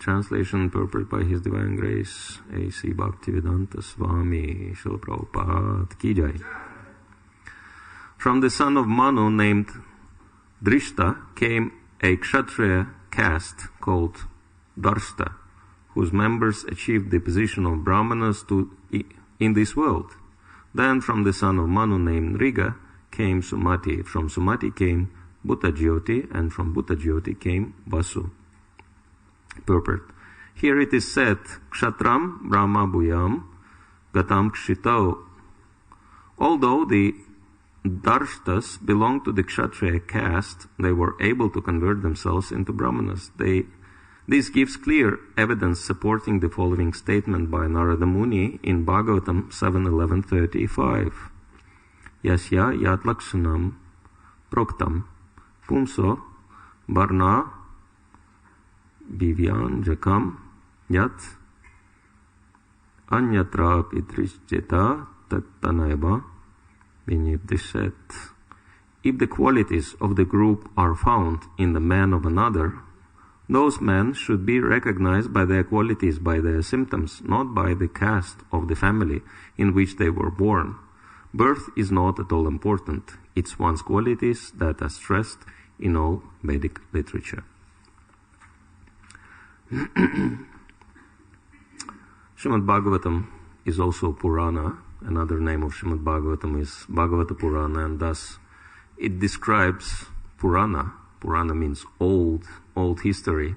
Translation purport by His Divine Grace, A.C. Bhaktivedanta Swami Srila Prabhupada Ki Jai. From the son of Manu named Drishta came a Kshatriya caste called Darshta, whose members achieved the position of Brahmanas in this world. Then from the son of Manu named Riga came Sumati. From Sumati came Bhutta-jyoti, and from Bhutta-jyoti came Vasu. Purport. Here it is said, Kshatram Brahma Bhuyam Gatam Kshito. Although the Darshtas belonged to the Kshatriya caste, they were able to convert themselves into Brahmanas. This gives clear evidence supporting the following statement by Narada Muni in Bhagavatam 7.11.35. Yasya yat lakshanam proktam pumso varna bhivyan jakam yat anyatra pitrisjeta tattanaiva vinyipdishet. If the qualities of the group are found in the man of another, those men should be recognized by their qualities, by their symptoms, not by the caste of the family in which they were born. Birth is not at all important. It's one's qualities that are stressed in all Vedic literature. Srimad Bhagavatam is also Purana. Another name of Srimad Bhagavatam is Bhagavata Purana, and thus it describes Purana. Purana means old history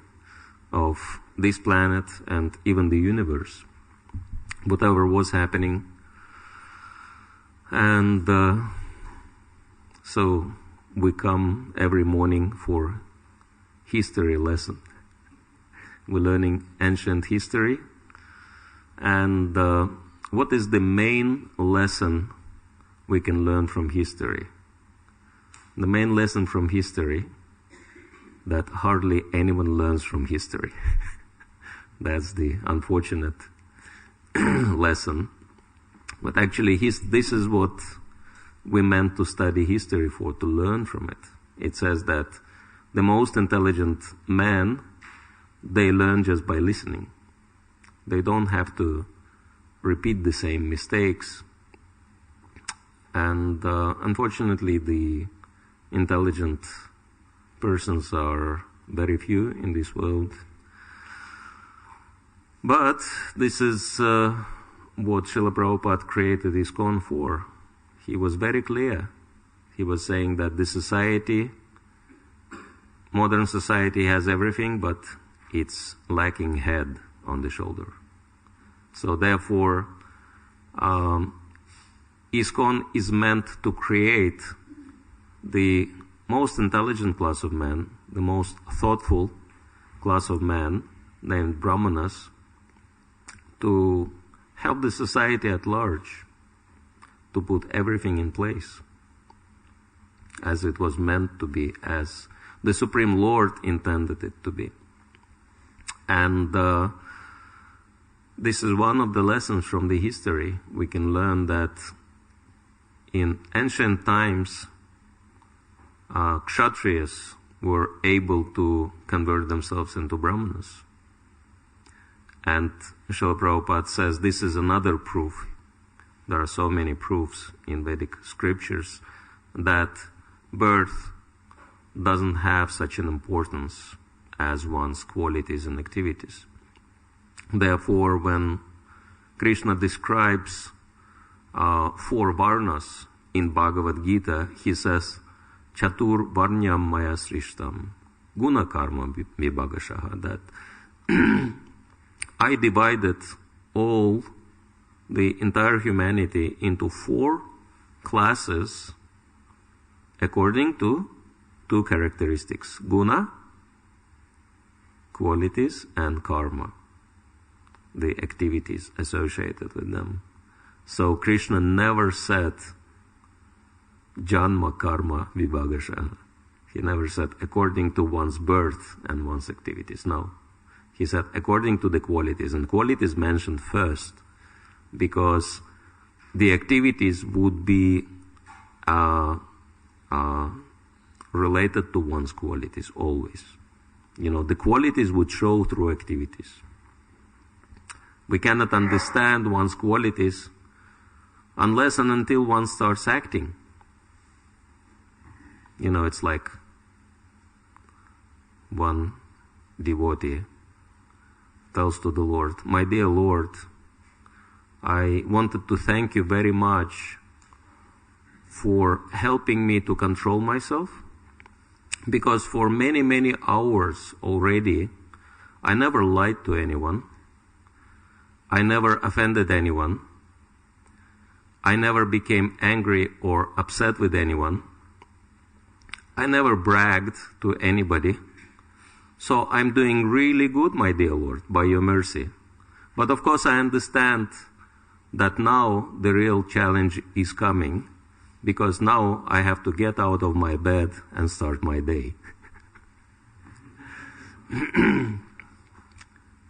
of this planet and even the universe. Whatever was happening. And so we come every morning for history lesson. We're learning ancient history. And what is the main lesson we can learn from history? The main lesson from history that hardly anyone learns from history. That's the unfortunate lesson. But actually, this is what we meant to study history for, to learn from it. It says that the most intelligent men, they learn just by listening. They don't have to repeat the same mistakes. And unfortunately, the intelligent persons are very few in this world. But this is what Srila Prabhupada created ISKCON for. He was very clear. He was saying that the society, modern society has everything, but it's lacking head on the shoulder. So therefore, ISKCON is meant to create the most intelligent class of men, the most thoughtful class of men, named Brahmanas, to help the society at large, to put everything in place as it was meant to be, as the Supreme Lord intended it to be. And this is one of the lessons from the history. We can learn that in ancient times, Kshatriyas were able to convert themselves into Brahmanas. And Srila Prabhupada says this is another proof. There are so many proofs in Vedic scriptures that birth doesn't have such an importance as one's qualities and activities. Therefore, when Krishna describes 4 varnas in Bhagavad Gita, he says, Chatur varnyam maya srishtam guna karma vibhagashaha, that I divided all the entire humanity into 4 classes according to 2 characteristics: guna, qualities, and karma, the activities associated with them. So Krishna never said janma karma vibhagashaha. He never said according to one's birth and one's activities. No. He said according to the qualities. And qualities mentioned first because the activities would be related to one's qualities always. The qualities would show through activities. We cannot understand one's qualities unless and until one starts acting. It's like one devotee tells to the Lord, "My dear Lord, I wanted to thank you very much for helping me to control myself, because for many, many hours already, I never lied to anyone. I never offended anyone. I never became angry or upset with anyone. I never bragged to anybody. So I'm doing really good, my dear Lord, by your mercy. But of course I understand that now the real challenge is coming, because now I have to get out of my bed and start my day."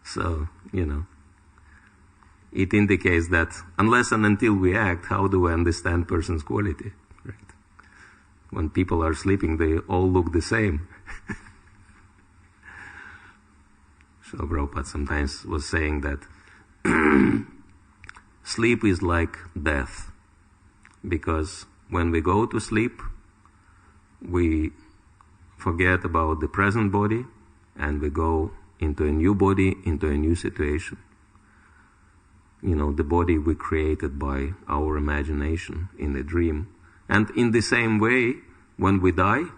So, it indicates that unless and until we act, how do we understand person's quality? Right? When people are sleeping, they all look the same. So Prabhupada sometimes was saying that sleep is like death, because when we go to sleep, we forget about the present body and we go into a new body, into a new situation. The body we created by our imagination in a dream. And in the same way, when we die,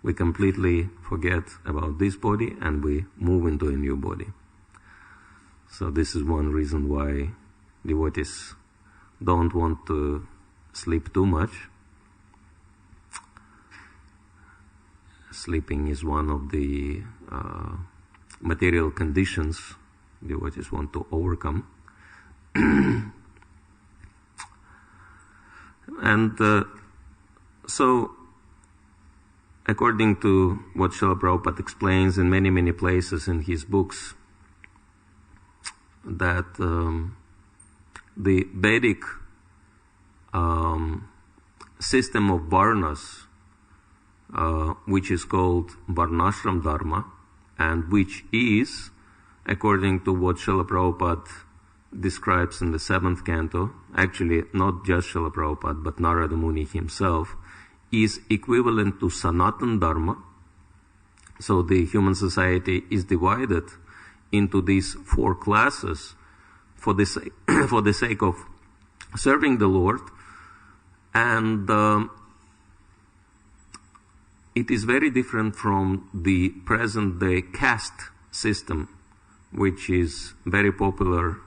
we completely forget about this body and we move into a new body. So this is one reason why devotees don't want to sleep too much. Sleeping is one of the material conditions devotees want to overcome. And so, according to what Srila Prabhupada explains in many, many places in his books, that the Vedic system of varnas, which is called Varnashram Dharma, and which is, according to what Srila Prabhupada describes in the 7th canto, actually not just Srila Prabhupada, but Narada Muni himself, is equivalent to Sanatan Dharma. So the human society is divided into these 4 classes for the sake of serving the Lord, and it is very different from the present day caste system, which is very popular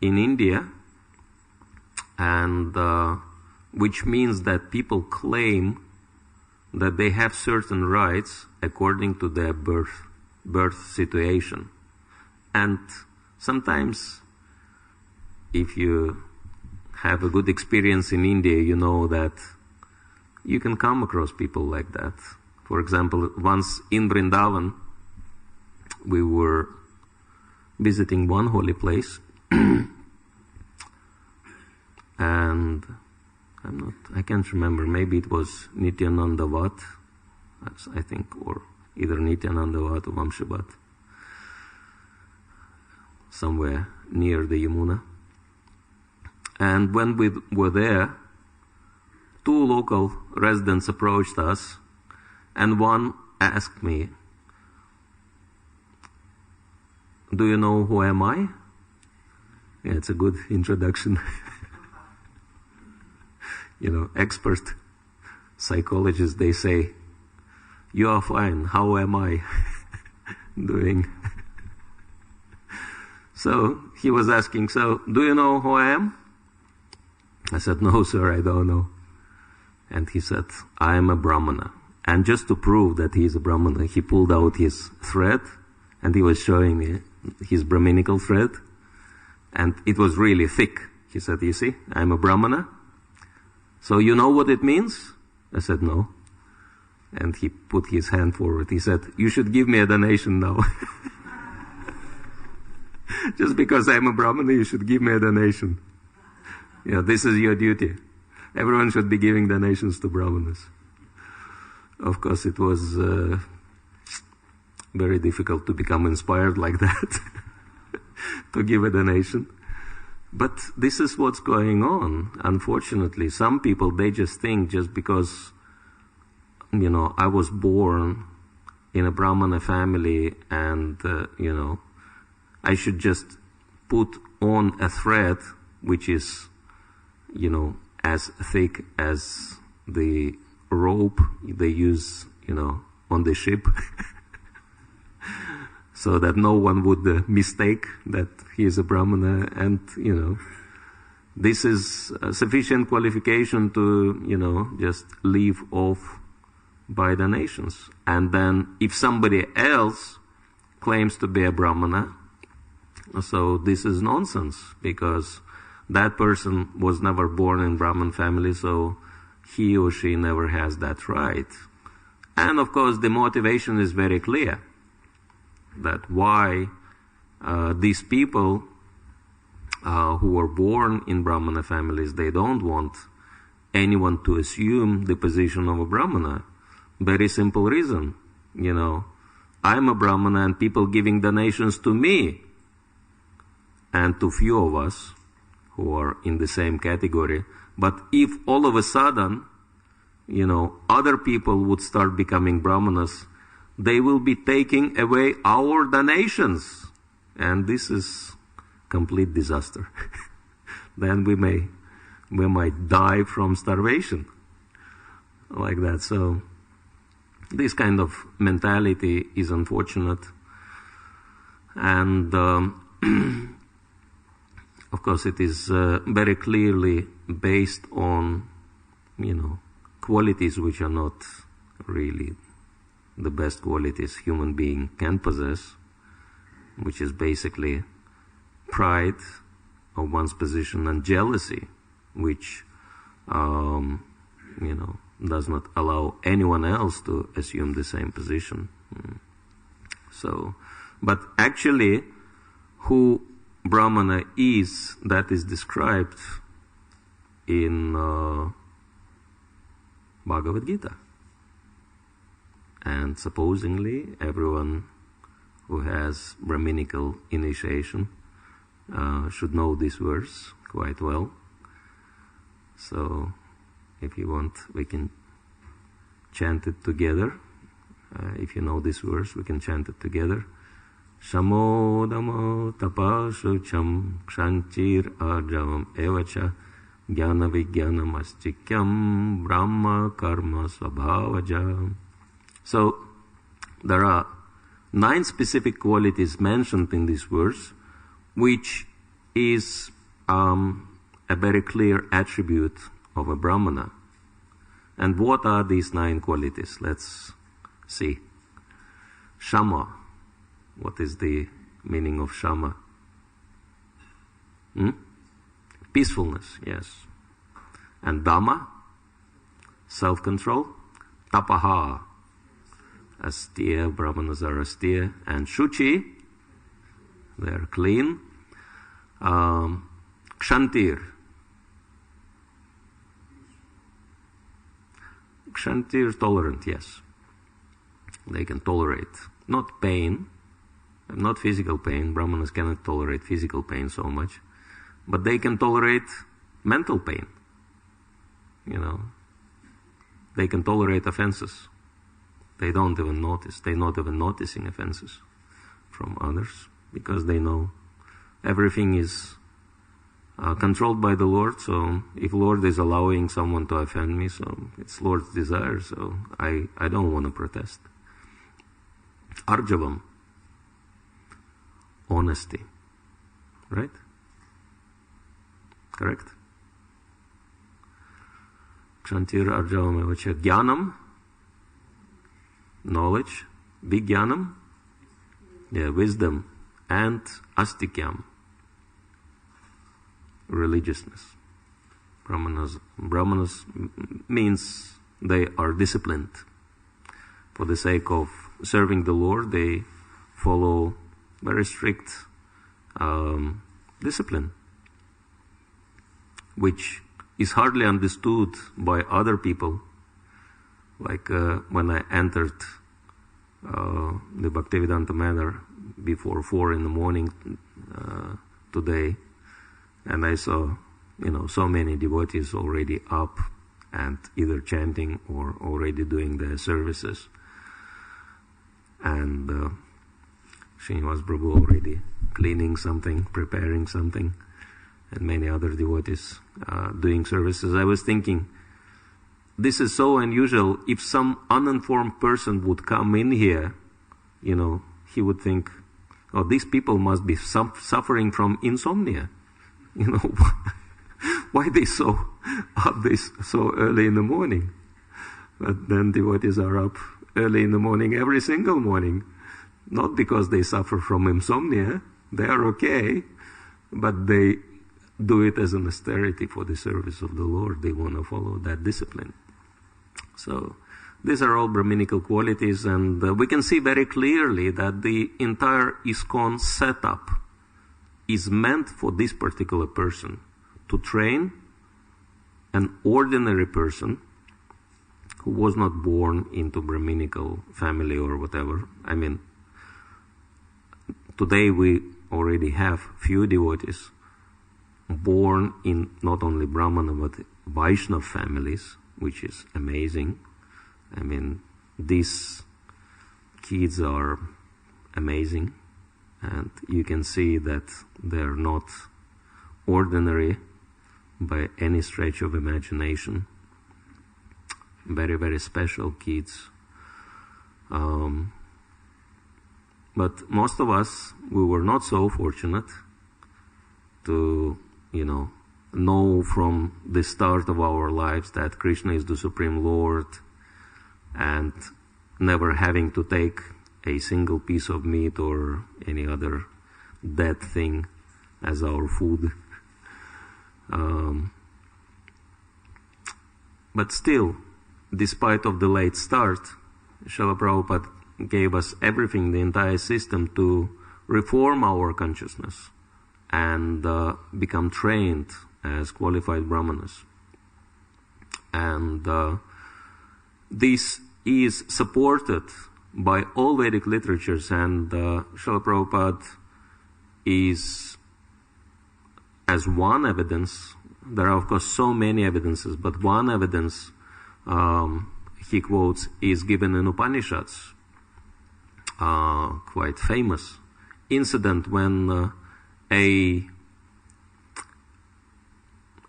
in India, and which means that people claim that they have certain rights according to their birth situation. And sometimes, if you have a good experience in India, you know that you can come across people like that. For example, once in Vrindavan, we were visiting one holy place, and I can't remember, maybe it was Nityananda Vat, I think, or either Nityananda Vat or Vamshavat, somewhere near the Yamuna. And when we were there, 2 local residents approached us, and one asked me, "Do you know who am I?" Yeah, it's a good introduction. Expert psychologists, they say, "You are fine, how am I doing?" So he was asking, "So, do you know who I am?" I said, "No, sir, I don't know." And he said, "I am a Brahmana." And just to prove that he is a Brahmana, he pulled out his thread, and he was showing me his Brahminical thread, and it was really thick. He said, "You see, I'm a Brahmana. So you know what it means?" I said, "No." And he put his hand forward. He said, "You should give me a donation now." Just because I'm a Brahmana, you should give me a donation. This is your duty. Everyone should be giving donations to Brahmanas. Of course, it was very difficult to become inspired like that to give a donation. But this is what's going on, unfortunately. Some people, they just think just because, I was born in a Brahmana family and, I should just put on a thread which is, as thick as the rope they use, on the ship, so that no one would mistake that he is a Brahmana, and, this is a sufficient qualification to, just leave off by the nations. And then if somebody else claims to be a Brahmana, so this is nonsense, because that person was never born in Brahman family, so he or she never has that right. And of course the motivation is very clear, that why these people who were born in Brahmana families, they don't want anyone to assume the position of a Brahmana. Very simple reason, I'm a Brahmana and people giving donations to me and to few of us who are in the same category. But if all of a sudden, other people would start becoming Brahmanas, they will be taking away our donations. And this is complete disaster. Then we might die from starvation. Like that. So this kind of mentality is unfortunate. And of course it is very clearly based on, qualities which are not really the best qualities human being can possess, which is basically pride of one's position and jealousy, which, does not allow anyone else to assume the same position. So, but actually, who Brahmana is, that is described in Bhagavad Gita. And supposedly everyone who has Brahminical initiation should know this verse quite well. So if you want, we can chant it together. If you know this verse, we can chant it together. Shamo damo tapashucham kshanchir arjavam evacha jnana vijnanam astikyam brahma karma svabhavaja. So there are 9 specific qualities mentioned in this verse, which is a very clear attribute of a Brahmana. And what are these 9 qualities? Let's see. Shama. What is the meaning of Shama? Peacefulness, yes. And Dhamma, self-control. Tapaha, austere, Brahmanas are austere. And Shuchi, they are clean. Kshantir. Kshantir, tolerant, yes. They can tolerate, not pain, not physical pain. Brahmanas cannot tolerate physical pain so much, but they can tolerate mental pain. They can tolerate offenses. They don't even notice. They're not even noticing offenses from others, because they know everything is controlled by the Lord. So if Lord is allowing someone to offend me, so it's Lord's desire. So I don't want to protest. Arjavam, honesty, right? Correct? Kshantir arjavam evacha. Jnanam, knowledge. Vijnanam, wisdom. And astikyam, religiousness. Brahmanas means they are disciplined. For the sake of serving the Lord, they follow very strict discipline, which is hardly understood by other people. Like when I entered the Bhaktivedanta Manor before 4 in the morning today, and I saw, so many devotees already up and either chanting or already doing their services. And Srinivas Prabhu already cleaning something, preparing something, and many other devotees doing services. I was thinking, this is so unusual. If some uninformed person would come in here, he would think, oh, these people must be suffering from insomnia. Why they so up this so early in the morning? But then devotees are up early in the morning every single morning. Not because they suffer from insomnia, they are okay, but they do it as an austerity for the service of the Lord. They want to follow that discipline. So these are all Brahminical qualities, and we can see very clearly that the entire ISKCON setup is meant for this particular person, to train an ordinary person who was not born into Brahminical family or whatever. I mean, today we already have few devotees born in not only Brahmana but Vaishnava families, which is amazing. I mean, these kids are amazing, and you can see that they're not ordinary by any stretch of imagination. Very, very special kids. But most of us, we were not so fortunate to, know from the start of our lives that Krishna is the Supreme Lord, and never having to take a single piece of meat or any other dead thing as our food. But still, despite of the late start, Srila Prabhupada gave us everything, the entire system, to reform our consciousness and become trained as qualified brahmanas. And this is supported by all Vedic literatures, and Srila Prabhupada is, as one evidence, there are of course so many evidences, but one evidence he quotes is given in Upanishads. Quite famous incident when a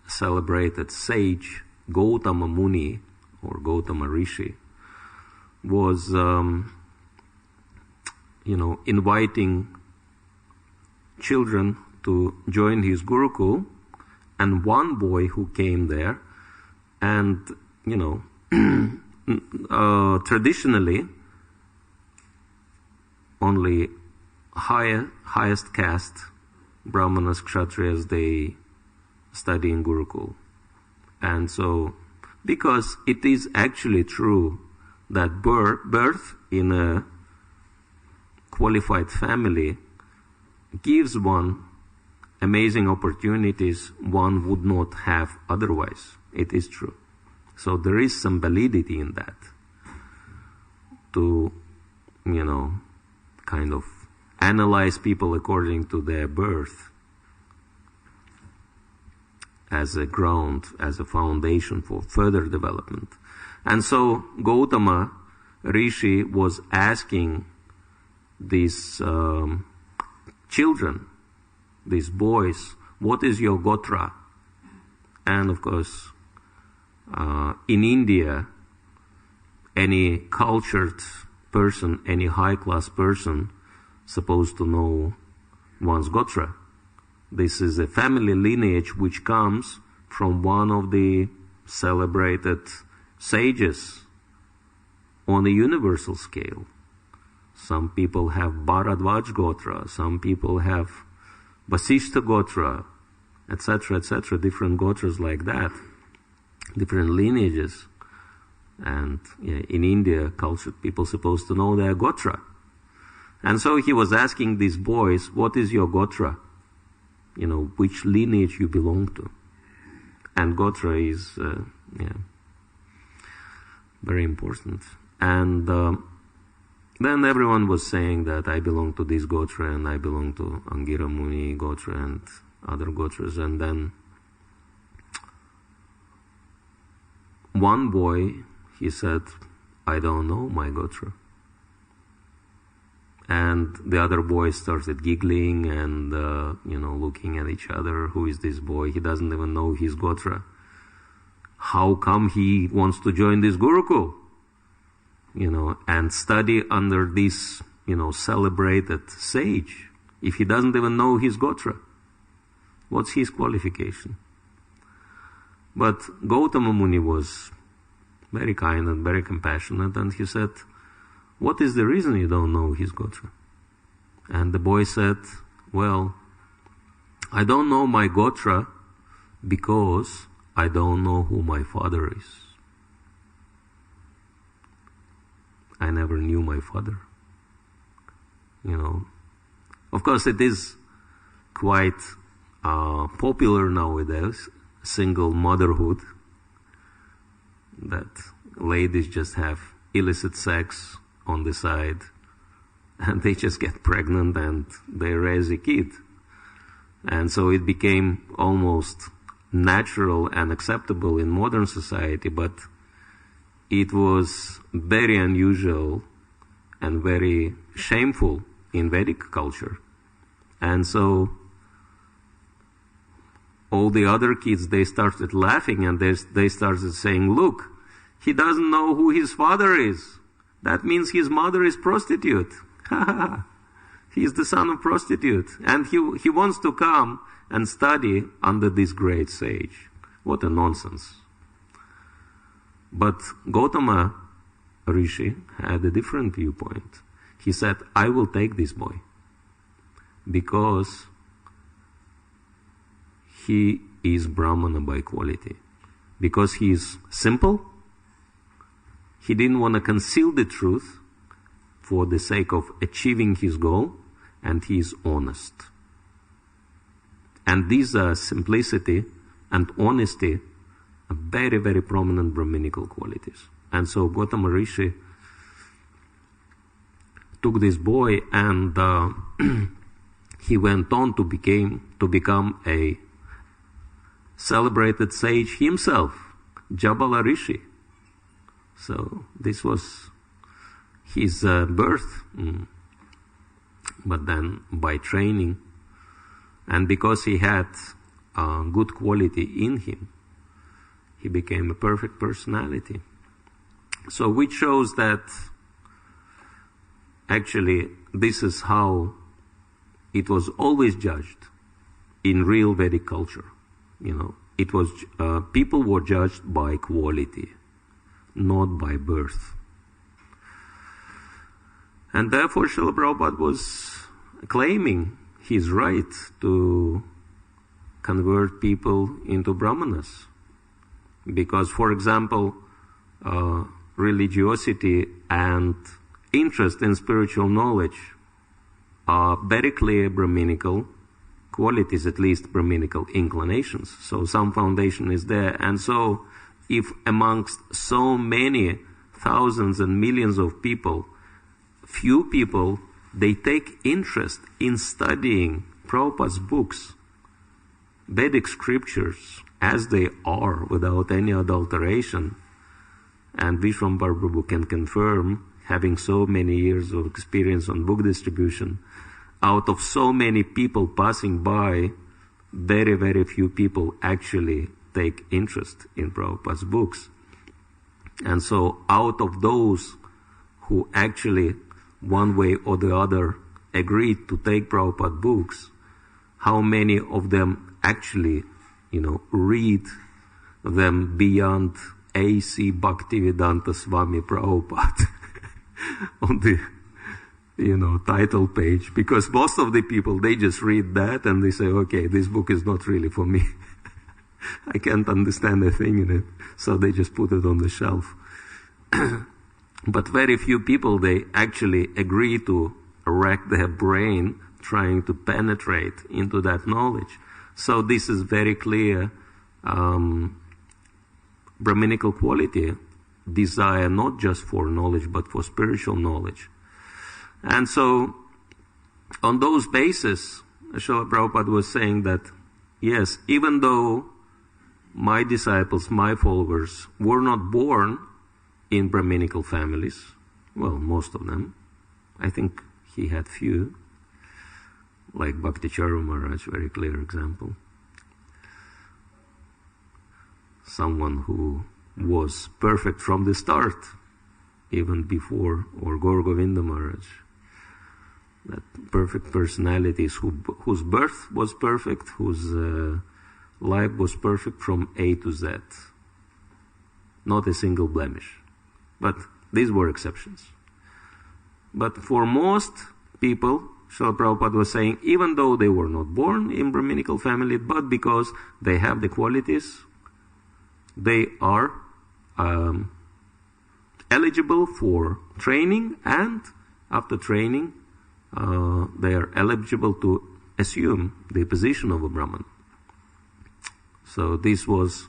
celebrated sage, Gautama Muni, or Gautama Rishi, was, inviting children to join his Gurukul, and one boy who came there, and, traditionally, only highest caste, Brahmanas, Kshatriyas, they study in Gurukul. And so, because it is actually true that birth in a qualified family gives one amazing opportunities one would not have otherwise. It is true. So there is some validity in that to, kind of analyze people according to their birth as a ground, as a foundation for further development. And so Gautama Rishi was asking these children, these boys, what is your gotra? And of course, in India, any cultured person, any high-class person, supposed to know one's gotra. This is a family lineage which comes from one of the celebrated sages on a universal scale. Some people have Bharadvaj Gotra, some people have Vasishta Gotra, etc., different gotras like that, different lineages. And in India, cultured people supposed to know their gotra. And so he was asking these boys, what is your gotra? Which lineage you belong to. And gotra is, very important. And then everyone was saying that I belong to this Gotra and I belong to Angira Muni Gotra and other Gotras. And then one boy, he said, I don't know my Gotra. And the other boys started giggling and, looking at each other. Who is this boy? He doesn't even know his Gotra. How come he wants to join this Gurukul? And study under this, celebrated sage, if he doesn't even know his Gotra? What's his qualification? But Gautama Muni was very kind and very compassionate, and he said, what is the reason you don't know his Gotra? And the boy said, well, I don't know my Gotra because I don't know who my father is. I never knew my father. Of course it is quite popular nowadays, single motherhood, that ladies just have illicit sex on the side and they just get pregnant and they raise a kid. And so it became almost natural and acceptable in modern society, but it was very unusual and very shameful in Vedic culture. And so all the other kids, they started laughing and they started saying, look, he doesn't know who his father is. That means his mother is prostitute. He's the son of prostitute. And he wants to come and study under this great sage. What a nonsense. But Gautama Rishi had a different viewpoint. He said, I will take this boy because he is Brahmana by quality. Because he is simple, he didn't want to conceal the truth for the sake of achieving his goal, and he is honest. And these are simplicity and honesty, are very, very prominent Brahminical qualities. And so Gautama Rishi took this boy and he went on to become a celebrated sage himself, Jabala Rishi. So this was his birth. But then by training, and because he had good quality in him, he became a perfect personality. So which shows that actually this is how it was always judged in real Vedic culture. It was people were judged by quality, not by birth. And therefore Srila Prabhupada was claiming his right to convert people into Brahmanas. Because, for example, religiosity and interest in spiritual knowledge are very clear Brahminical qualities, at least Brahminical inclinations. So some foundation is there. And so if amongst so many thousands and millions of people, few people, they take interest in studying Prabhupada's books, Vedic scriptures, as they are, without any adulteration, and Vishwambhara Prabhu can confirm, having so many years of experience on book distribution, out of so many people passing by, very, very few people actually take interest in Prabhupada's books. And so out of those who actually, one way or the other, agreed to take Prabhupada books, how many of them actually, read them beyond A.C. Bhaktivedanta Swami Prabhupada on the, title page? Because most of the people, they just read that and they say, okay, this book is not really for me. I can't understand a thing in it. So they just put it on the shelf. But very few people, they actually agree to rack their brain trying to penetrate into that knowledge. So this is very clear Brahminical quality, desire not just for knowledge but for spiritual knowledge. And so, on those bases, Srila Prabhupada was saying that, yes, even though my disciples, my followers, were not born in Brahminical families, well, most of them, I think he had few, like Bhakticharu Maharaj, very clear example. Someone who was perfect from the start, even before, or Gaur Govinda Maharaj. That perfect personalities whose birth was perfect, whose life was perfect from A to Z. Not a single blemish. But these were exceptions. But for most people, Srila Prabhupada was saying, even though they were not born in Brahminical family, but because they have the qualities, they are eligible for training, and after training, they are eligible to assume the position of a Brahman. So this was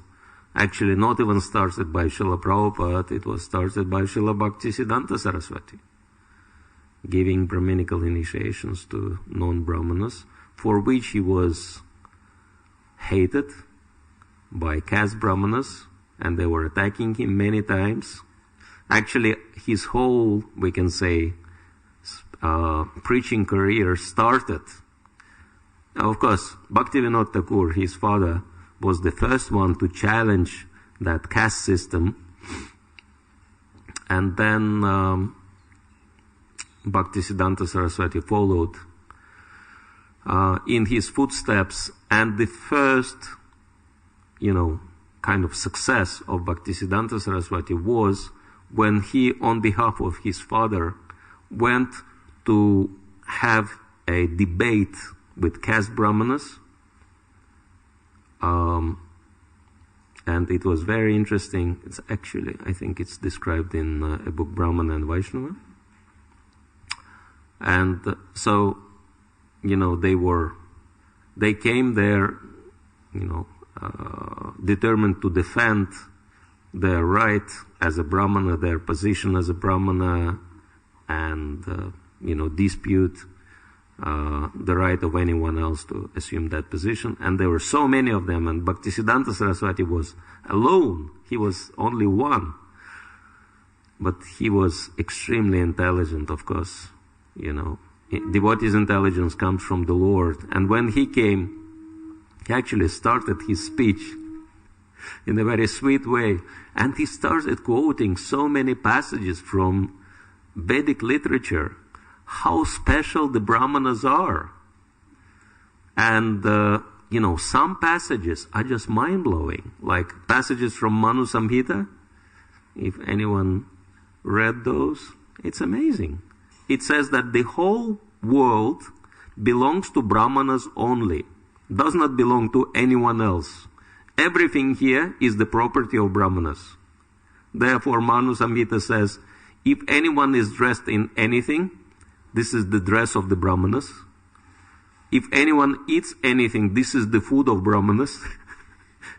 actually not even started by Srila Prabhupada, it was started by Srila Bhaktisiddhanta Saraswati, giving Brahminical initiations to non-Brahmanas, for which he was hated by caste Brahmanas, and they were attacking him many times. Actually, his whole, we can say, preaching career started. Now, of course, Bhaktivinoda Thakur, his father, was the first one to challenge that caste system. And then Bhaktisiddhanta Saraswati followed in his footsteps. And the first, kind of success of Bhaktisiddhanta Saraswati was when he, on behalf of his father, went to have a debate with caste Brahmanas. And it was very interesting. It's actually, I think it's described in a book, Brahmana and Vaishnava. And so, they came there, determined to defend their right as a Brahmana, their position as a Brahmana, and, dispute the right of anyone else to assume that position. And there were so many of them, and Bhaktisiddhanta Saraswati was alone. He was only one. But he was extremely intelligent, of course. Devotee's intelligence comes from the Lord. And when he came, he actually started his speech in a very sweet way. And he started quoting so many passages from Vedic literature, how special the Brahmanas are. And, some passages are just mind-blowing, like passages from Manu Samhita. If anyone read those, it's amazing. It says that the whole world belongs to Brahmanas only, does not belong to anyone else. Everything here is the property of Brahmanas. Therefore, Manu Samhita says, if anyone is dressed in anything, this is the dress of the Brahmanas. If anyone eats anything, this is the food of Brahmanas.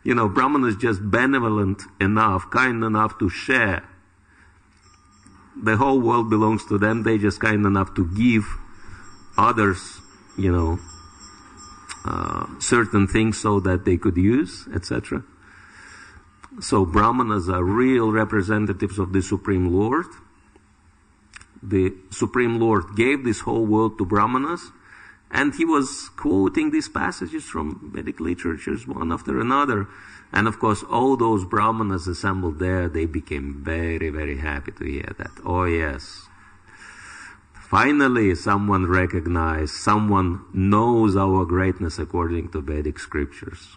Brahmanas just benevolent enough, kind enough to share. The whole world belongs to them. They just kind enough to give others, certain things so that they could use, etc. So Brahmanas are real representatives of the Supreme Lord. The Supreme Lord gave this whole world to Brahmanas, and he was quoting these passages from Vedic literatures one after another. And of course, all those Brahmanas assembled there, they became very, very happy to hear that. Oh yes, finally someone recognized, someone knows our greatness according to Vedic scriptures.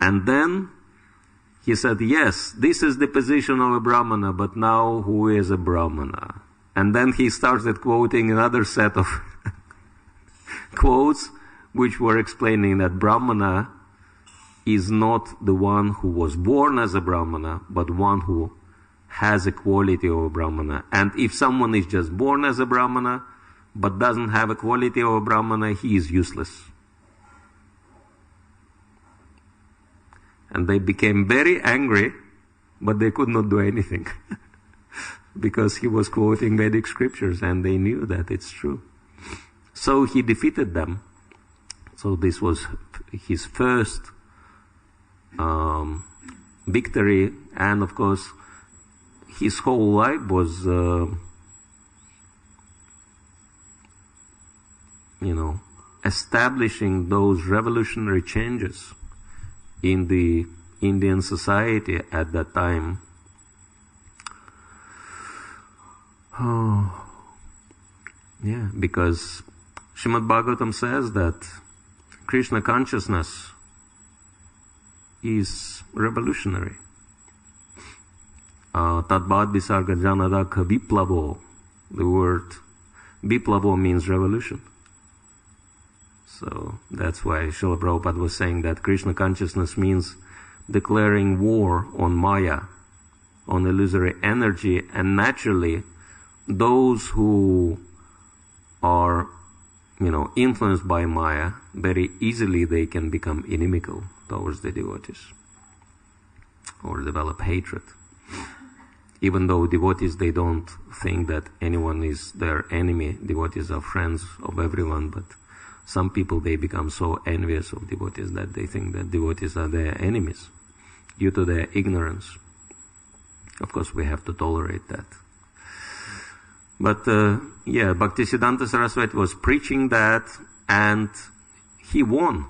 And then he said, yes, this is the position of a Brahmana, but now who is a Brahmana? And then he started quoting another set of quotes which were explaining that Brahmana is not the one who was born as a Brahmana, but one who has a quality of a Brahmana. And if someone is just born as a Brahmana, but doesn't have a quality of a Brahmana, he is useless. And they became very angry, but they could not do anything. because he was quoting Vedic scriptures and they knew that it's true. So he defeated them. So this was his first victory, and of course his whole life was establishing those revolutionary changes in the Indian society at that time. Oh, yeah, because Srimad Bhagavatam says that Krishna consciousness is revolutionary. Tadbad visarga janadakha viplavo. The word viplavo means revolution. So that's why Srila Prabhupada was saying that Krishna consciousness means declaring war on Maya, on illusory energy, and naturally those who are influenced by Maya, very easily they can become inimical towards the devotees or develop hatred. Even though devotees, they don't think that anyone is their enemy. Devotees are friends of everyone, but some people, they become so envious of devotees that they think that devotees are their enemies due to their ignorance. Of course, we have to tolerate that. But Bhaktisiddhanta Saraswati was preaching that, and he won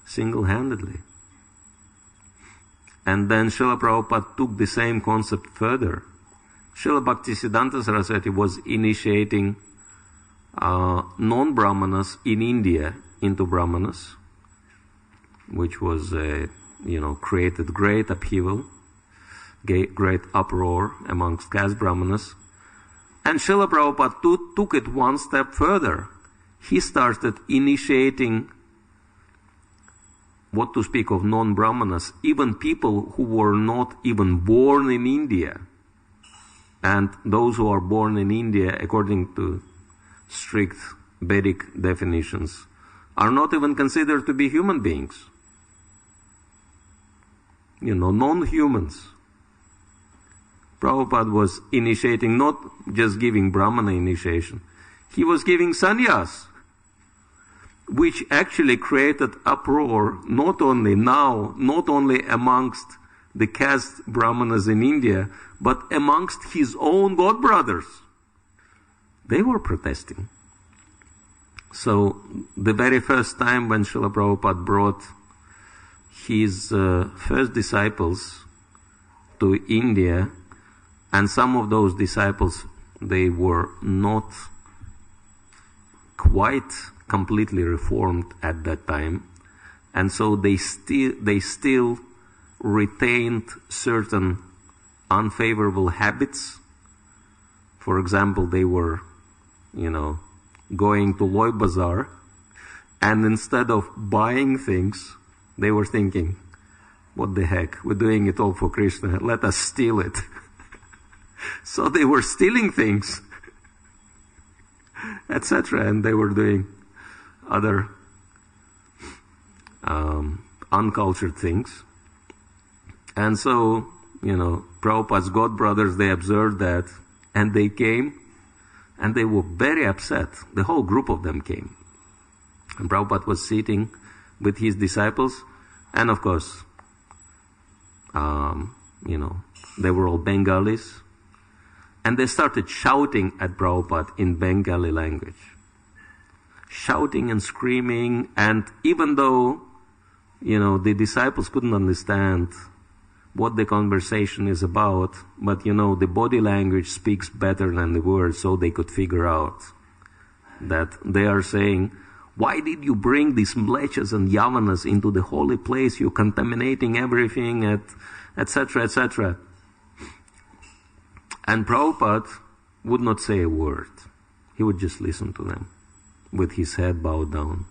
single-handedly. And then Srila Prabhupada took the same concept further. Srila Bhaktisiddhanta Saraswati was initiating non-Brahmanas in India into Brahmanas, which was, created great upheaval, great uproar amongst caste Brahmanas. And Srila Prabhupada took it one step further. He started initiating, what to speak of non-Brahmanas, even people who were not even born in India. And those who are born in India, according to strict Vedic definitions, are not even considered to be human beings. Non-humans. Prabhupada was initiating, not just giving Brahmana initiation, he was giving sannyas, which actually created uproar not only amongst the caste Brahmanas in India, but amongst his own god brothers. They were protesting. So the very first time when Srila Prabhupada brought his first disciples to India, and some of those disciples, they were not quite completely reformed at that time, and so they still retained certain unfavorable habits. For example, they were, going to Loy Bazaar, and instead of buying things, they were thinking, what the heck, we're doing it all for Krishna, let us steal it. So they were stealing things, etc., and they were doing other uncultured things. And so, Prabhupada's god brothers, they observed that, and they came, and they were very upset. The whole group of them came. And Prabhupada was sitting with his disciples, and of course, they were all Bengalis, and they started shouting at Prabhupada in Bengali language. Shouting and screaming, and even though, the disciples couldn't understand what the conversation is about, but the body language speaks better than the words, so they could figure out that they are saying, why did you bring these mlechas and yavanas into the holy place? You're contaminating everything, etc., etc. And Prabhupada would not say a word. He would just listen to them with his head bowed down.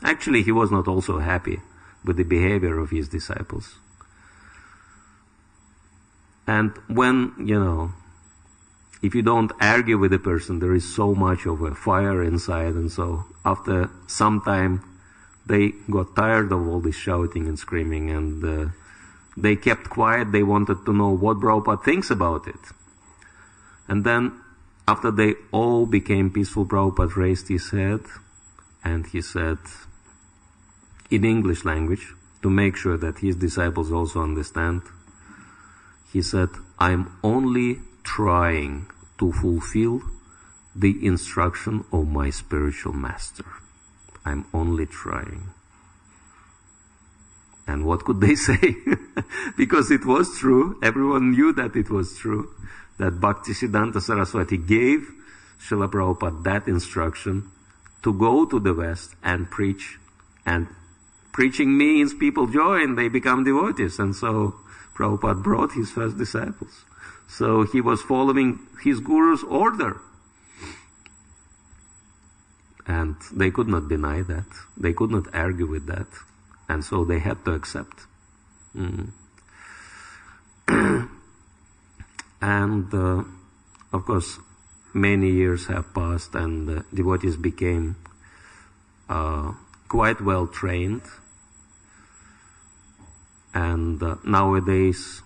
Actually, he was not also happy with the behavior of his disciples. And when, if you don't argue with a person, there is so much of a fire inside, and so after some time, they got tired of all this shouting and screaming, and they kept quiet. They wanted to know what Prabhupada thinks about it. And then, after they all became peaceful, Prabhupada raised his head and he said, in English language, to make sure that his disciples also understand, he said, I'm only trying to fulfill the instruction of my spiritual master. I'm only trying. And what could they say? Because it was true. Everyone knew that it was true. That Bhaktisiddhanta Saraswati gave Srila Prabhupada that instruction to go to the West and preach. And preaching means people join, they become devotees. And so Prabhupada brought his first disciples. So he was following his guru's order. And they could not deny that. They could not argue with that. And so they had to accept. And of course, many years have passed and devotees became quite well trained. And nowadays,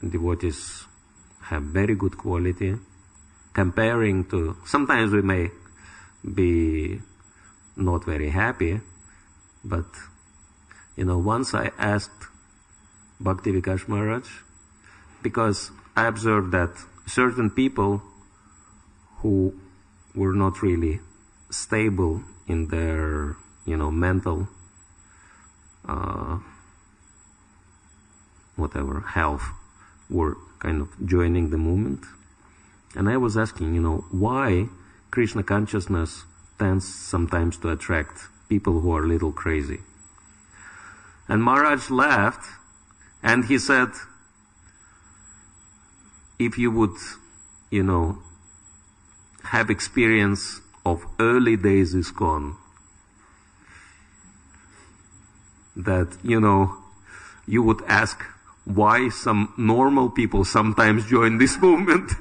devotees have very good quality. Comparing to, sometimes we may be not very happy, but once I asked Bhakti Vikash Maharaj, because I observed that certain people who were not really stable in their, mental, health, were kind of joining the movement. And I was asking, why Krishna consciousness tends sometimes to attract people who are a little crazy. And Maharaj laughed and he said, if you would, have experience of early days ISKCON, that, you would ask why some normal people sometimes join this movement.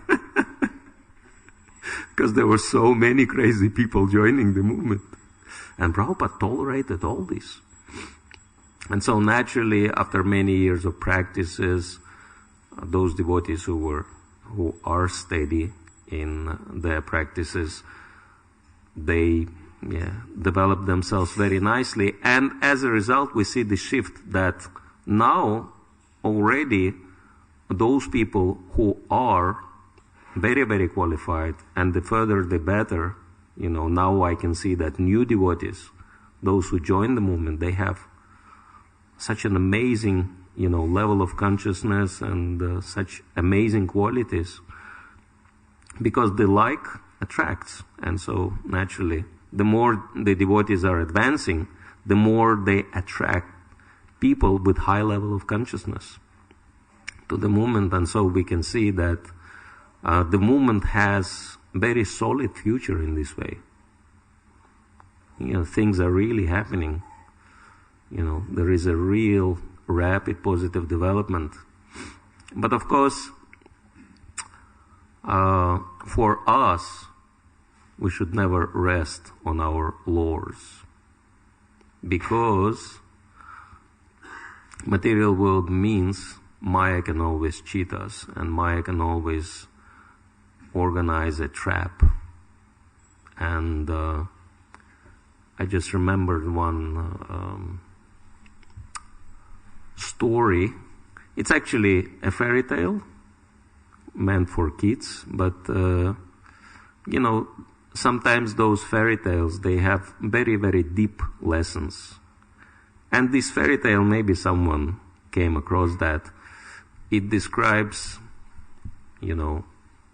Because there were so many crazy people joining the movement. And Prabhupada tolerated all this. And so naturally, after many years of practices, those devotees who are steady in their practices, they develop themselves very nicely. And as a result, we see the shift that now already those people who are very, very qualified, and the further the better, now I can see that new devotees, those who join the movement, they have such an amazing, level of consciousness and such amazing qualities, because the like attracts. And so naturally, the more the devotees are advancing, the more they attract people with high level of consciousness to the movement. And so we can see that the movement has very solid future in this way. Things are really happening. There is a real rapid positive development. But of course, for us, we should never rest on our laurels, because material world means Maya can always cheat us, and Maya can always organize a trap. And I just remembered one story. It's actually a fairy tale meant for kids, but sometimes those fairy tales, they have very, very deep lessons. And this fairy tale, maybe someone came across that. It describes,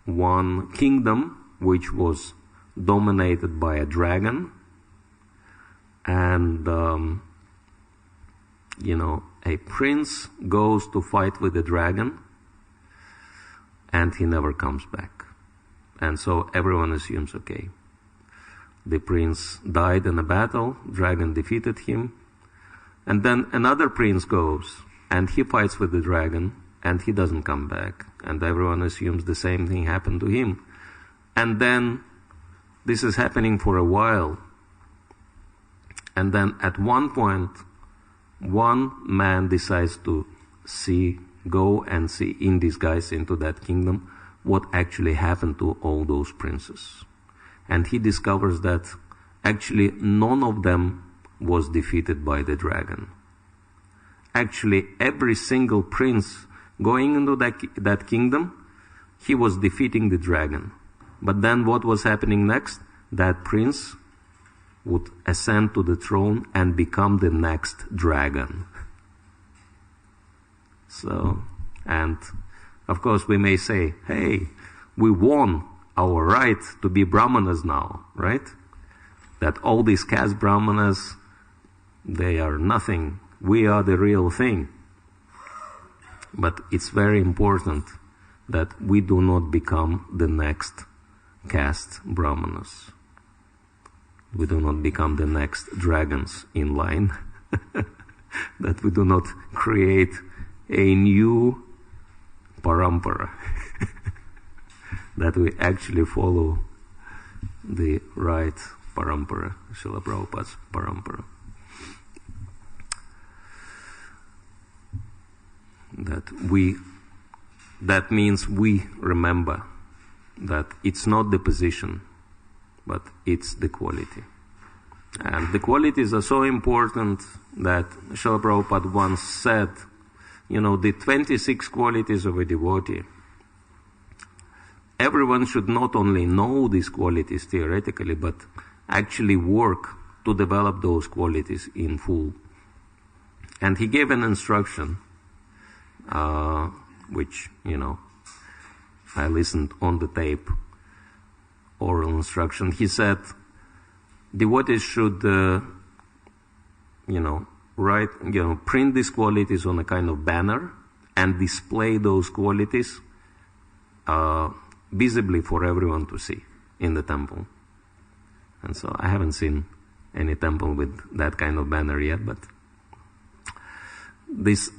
one kingdom which was dominated by a dragon, and a prince goes to fight with the dragon, and he never comes back. And so everyone assumes, okay, the prince died in a battle, dragon defeated him, and then another prince goes, and he fights with the dragon, and he doesn't come back. And everyone assumes the same thing happened to him. And then this is happening for a while. And then at one point, one man decides to go and see in disguise into that kingdom, what actually happened to all those princes. And he discovers that actually none of them was defeated by the dragon. Actually, every single prince going into that kingdom, he was defeating the dragon. But then what was happening next? That prince would ascend to the throne and become the next dragon. So, and of course we may say, hey, we won our right to be brahmanas now, right? That all these caste brahmanas, they are nothing. We are the real thing. But it's very important that we do not become the next caste brahmanas. We do not become the next dragons in line. That we do not create a new parampara. That we actually follow the right parampara, Srila Prabhupada's parampara. That means we remember that it's not the position, but it's the quality. And the qualities are so important that Srila Prabhupada once said, the 26 qualities of a devotee, everyone should not only know these qualities theoretically, but actually work to develop those qualities in full. And he gave an instruction, which, I listened on the tape, oral instruction. He said, devotees should, print these qualities on a kind of banner and display those qualities visibly for everyone to see in the temple. And so I haven't seen any temple with that kind of banner yet, but this,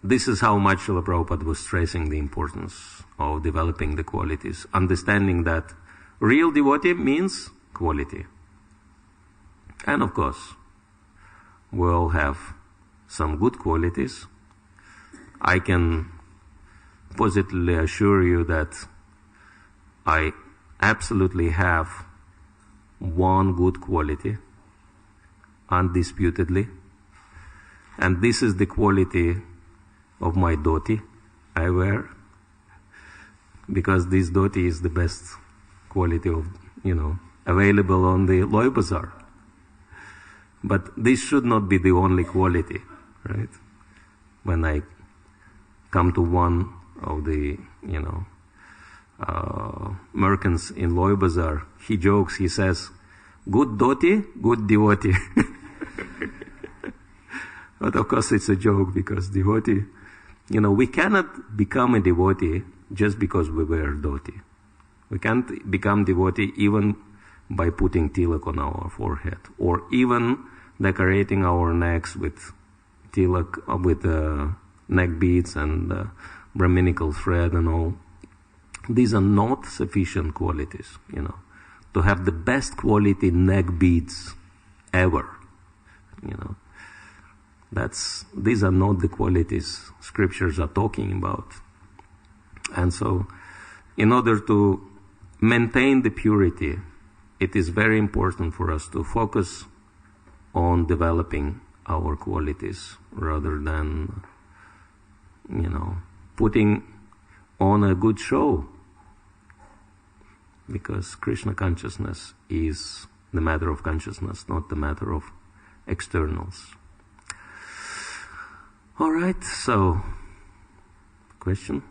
this is how much Srila Prabhupada was stressing the importance of developing the qualities, understanding that real devotee means quality. And of course, we all have some good qualities. I can positively assure you that I absolutely have one good quality, undisputedly. And this is the quality of my dhoti I wear, because this dhoti is the best quality of, available on the Loy Bazaar. But this should not be the only quality, right? When I come to one of the, merchants in Loy Bazaar, he jokes, he says, good dhoti, good devotee. But of course it's a joke, because devotee, we cannot become a devotee just because we wear dhoti. We can't become devotee even by putting tilak on our forehead, or even decorating our necks with tilak, with neck beads and Brahminical thread and all. These are not sufficient qualities, to have the best quality neck beads ever, these are not the qualities scriptures are talking about. And so, in order to maintain the purity, it is very important for us to focus on developing our qualities rather than, putting on a good show. Because Krishna consciousness is the matter of consciousness, not the matter of externals. All right, so, question?